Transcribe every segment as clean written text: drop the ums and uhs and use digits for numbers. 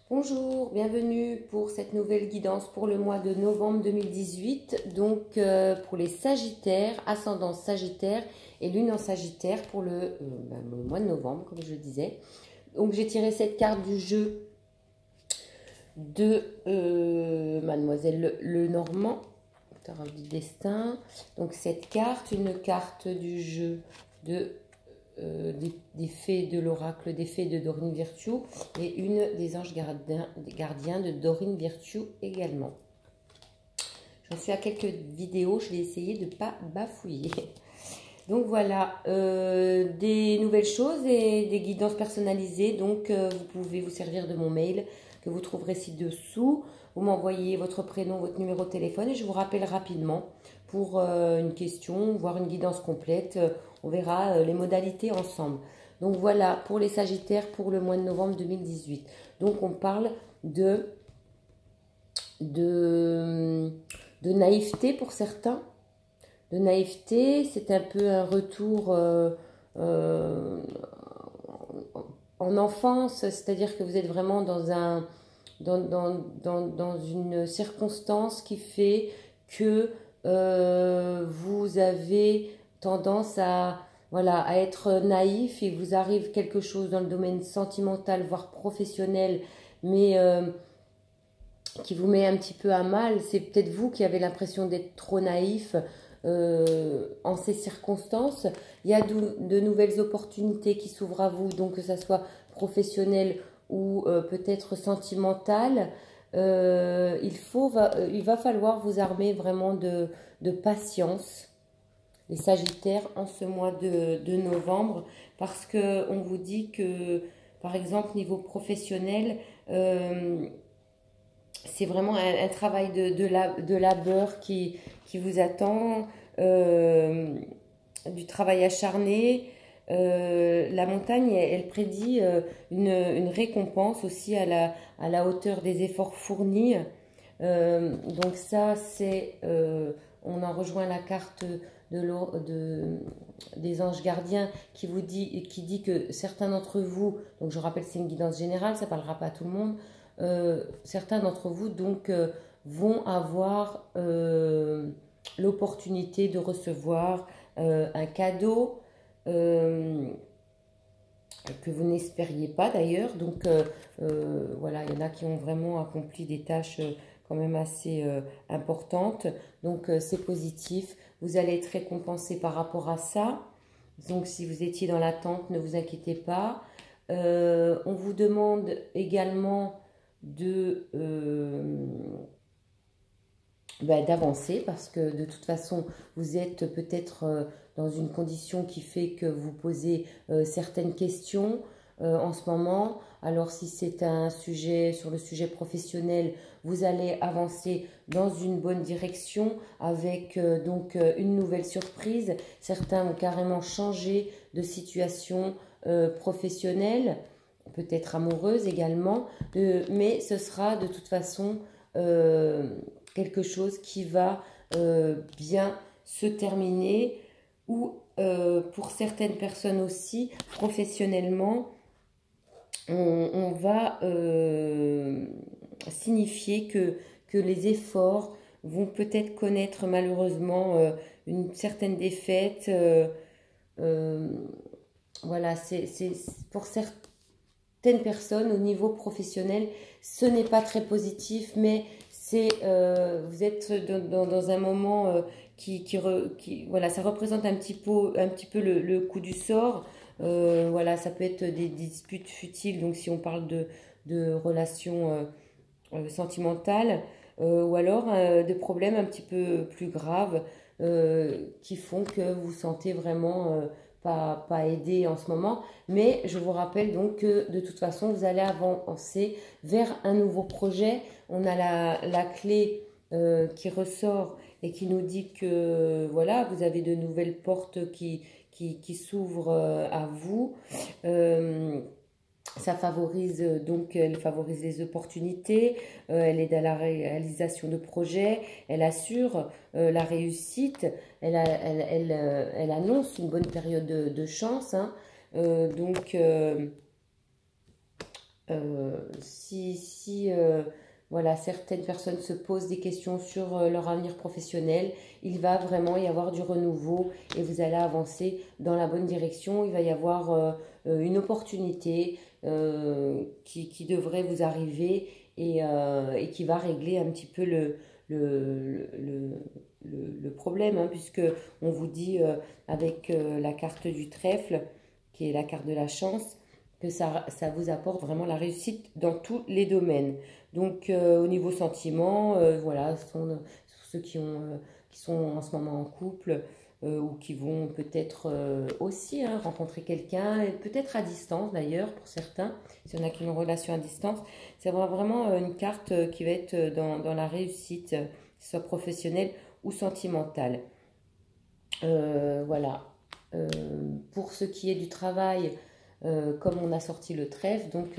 Bonjour, bienvenue pour cette nouvelle guidance pour le mois de novembre 2018. Donc pour les Sagittaires, ascendant Sagittaire et lune en Sagittaire pour le mois de novembre, comme je le disais. Donc j'ai tiré cette carte du jeu de Mademoiselle Lenormand, Tarot du destin. Donc cette carte, une carte du jeu de des fées de l'oracle des fées de Dorine Virtue et une des anges gardiens de Dorine Virtue également. J'en suis à quelques vidéos, je vais essayer de ne pas bafouiller. Donc voilà, des nouvelles choses et des guidances personnalisées. Donc vous pouvez vous servir de mon mail que vous trouverez ci-dessous. Vous m'envoyez votre prénom, votre numéro de téléphone et je vous rappelle rapidement pour une question, voire une guidance complète. On verra les modalités ensemble. Donc voilà, pour les Sagittaires, pour le mois de novembre 2018. Donc on parle de naïveté pour certains. De naïveté, c'est un peu un retour en enfance, c'est-à-dire que vous êtes vraiment dans une circonstance qui fait que vous avez tendance à être naïf et vous arrive quelque chose dans le domaine sentimental, voire professionnel, mais qui vous met un petit peu à mal. C'est peut-être vous qui avez l'impression d'être trop naïf en ces circonstances. Il y a de nouvelles opportunités qui s'ouvrent à vous, donc que ça soit professionnel ou peut-être sentimental. Il va falloir vous armer vraiment de patience, les Sagittaires, en ce mois de novembre, parce qu'on vous dit que, par exemple, niveau professionnel, c'est vraiment un travail de labeur qui vous attend, du travail acharné. La montagne, elle prédit une récompense aussi à la hauteur des efforts fournis. Donc ça, on en rejoint la carte des anges gardiens qui dit que certains d'entre vous, donc je rappelle c'est une guidance générale, ça ne parlera pas à tout le monde, certains d'entre vous donc vont avoir l'opportunité de recevoir un cadeau que vous n'espériez pas d'ailleurs. Donc voilà, il y en a qui ont vraiment accompli des tâches quand même assez importantes. Donc c'est positif. Vous allez être récompensé par rapport à ça. Donc si vous étiez dans l'attente, ne vous inquiétez pas. On vous demande également d'avancer parce que de toute façon vous êtes peut-être dans une condition qui fait que vous posez certaines questions en ce moment. Alors si c'est un sujet sur le sujet professionnel, vous allez avancer dans une bonne direction avec donc une nouvelle surprise. Certains vont carrément changer de situation professionnelle, peut-être amoureuse également, mais ce sera de toute façon quelque chose qui va bien se terminer, ou pour certaines personnes aussi, professionnellement, on va signifier que les efforts vont peut-être connaître malheureusement une certaine défaite. Voilà, c'est pour certaines personnes au niveau professionnel, ce n'est pas très positif, mais vous êtes dans un moment voilà, ça représente un petit peu le coup du sort. Voilà, ça peut être des disputes futiles, donc si on parle de relations sentimentales, ou alors de problèmes un petit peu plus graves qui font que vous sentez vraiment pas aidé en ce moment. Mais je vous rappelle donc que de toute façon, vous allez avancer vers un nouveau projet. On a la clé qui ressort et qui nous dit que voilà, vous avez de nouvelles portes qui s'ouvrent à vous. Ça favorise elle favorise les opportunités, elle aide à la réalisation de projets, elle assure la réussite, elle annonce une bonne période de chance, hein. Donc si voilà, certaines personnes se posent des questions sur leur avenir professionnel. Il va vraiment y avoir du renouveau et vous allez avancer dans la bonne direction. Il va y avoir une opportunité qui devrait vous arriver et qui va régler un petit peu le, le, le problème, hein, puisque on vous dit avec la carte du trèfle, qui est la carte de la chance, que ça vous apporte vraiment la réussite dans tous les domaines. Donc au niveau sentiment, voilà, ce sont ceux qui sont en ce moment en couple ou qui vont peut-être aussi hein, rencontrer quelqu'un, peut-être à distance d'ailleurs pour certains, s'il y en a qui ont une relation à distance. C'est vraiment une carte qui va être dans la réussite, que ce soit professionnelle ou sentimentale. Voilà. Pour ce qui est du travail, comme on a sorti le trèfle, donc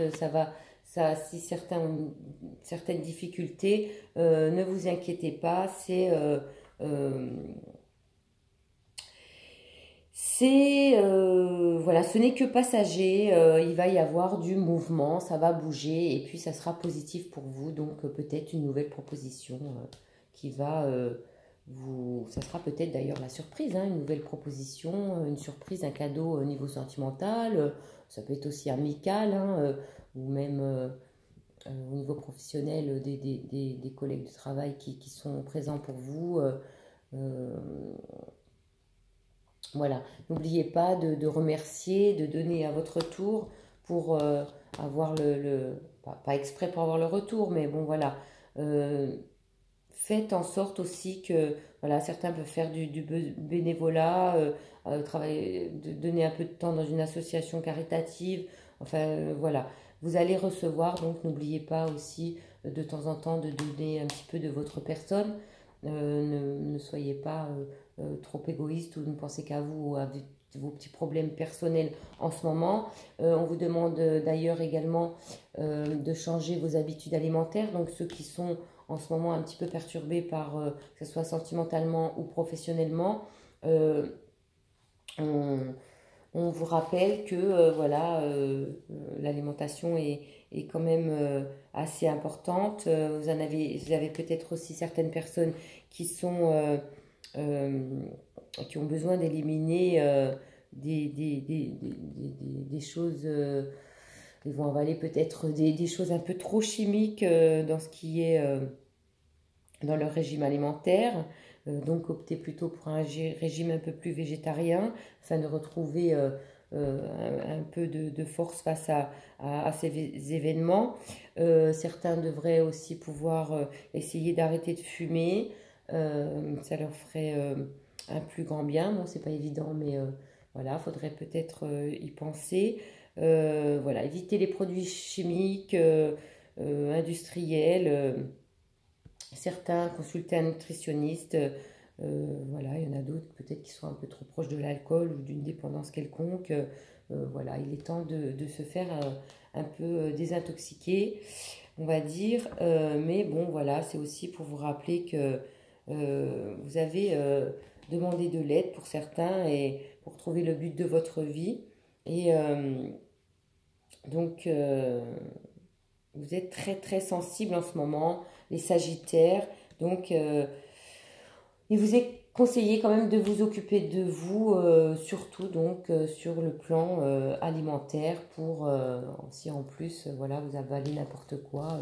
si certains ont certaines difficultés, ne vous inquiétez pas, voilà, ce n'est que passager, il va y avoir du mouvement, ça va bouger et puis ça sera positif pour vous, donc peut-être une nouvelle proposition qui va ça sera peut-être d'ailleurs la surprise, hein, une nouvelle proposition, une surprise, un cadeau au niveau sentimental, ça peut être aussi amical, hein, ou même au niveau professionnel des collègues de travail qui sont présents pour vous. Voilà, n'oubliez pas de remercier, de donner à votre tour pour avoir pas exprès pour avoir le retour, mais bon voilà, faites en sorte aussi que, voilà, certains peuvent faire du bénévolat, travailler, donner un peu de temps dans une association caritative, enfin voilà, vous allez recevoir, donc n'oubliez pas aussi de temps en temps de donner un petit peu de votre personne, ne soyez pas trop égoïste ou ne pensez qu'à vous ou à vos petits problèmes personnels en ce moment. On vous demande d'ailleurs également de changer vos habitudes alimentaires, donc ceux qui sont en ce moment un petit peu perturbés par, que ce soit sentimentalement ou professionnellement, on vous rappelle que voilà, l'alimentation est quand même assez importante. Vous avez peut-être aussi certaines personnes qui sont qui ont besoin d'éliminer des choses. Ils vont avaler peut-être des choses un peu trop chimiques dans ce qui est dans leur régime alimentaire. Donc optez plutôt pour un régime un peu plus végétarien, afin de retrouver un peu de force face à ces événements. Certains devraient aussi pouvoir essayer d'arrêter de fumer. Ça leur ferait un plus grand bien. Bon, c'est pas évident, mais voilà, faudrait peut-être y penser. Voilà, éviter les produits chimiques, industriels. Certains consulter un nutritionniste. Voilà, il y en a d'autres peut-être qui sont un peu trop proches de l'alcool ou d'une dépendance quelconque. Voilà, il est temps de se faire un peu désintoxiquer, on va dire. Mais bon, voilà, c'est aussi pour vous rappeler que vous avez demandé de l'aide pour certains et pour trouver le but de votre vie. Et donc, vous êtes très très sensible en ce moment, les Sagittaires. Donc, il vous est conseillé quand même de vous occuper de vous, surtout donc sur le plan alimentaire, pour si en plus voilà, vous avalez n'importe quoi,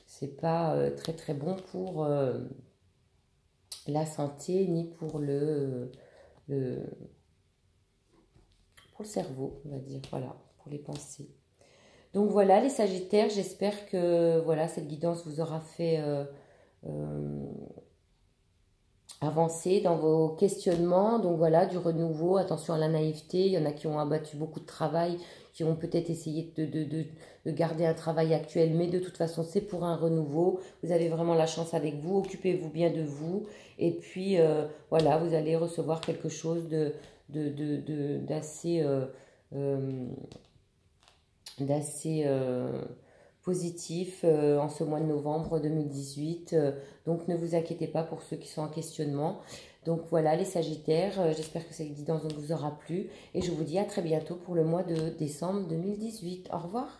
c'est pas très très bon pour la santé ni pour le cerveau, on va dire, voilà, pour les pensées. Donc voilà les Sagittaires, j'espère que voilà, cette guidance vous aura fait avancer dans vos questionnements. Donc voilà, du renouveau, attention à la naïveté. Il y en a qui ont abattu beaucoup de travail, qui ont peut-être essayé de garder un travail actuel, mais de toute façon c'est pour un renouveau. Vous avez vraiment la chance avec vous, occupez-vous bien de vous. Et puis voilà, vous allez recevoir quelque chose d'assez positif en ce mois de novembre 2018. Donc ne vous inquiétez pas pour ceux qui sont en questionnement. Donc voilà les Sagittaires, j'espère que cette guidance vous aura plu et je vous dis à très bientôt pour le mois de décembre 2018. Au revoir.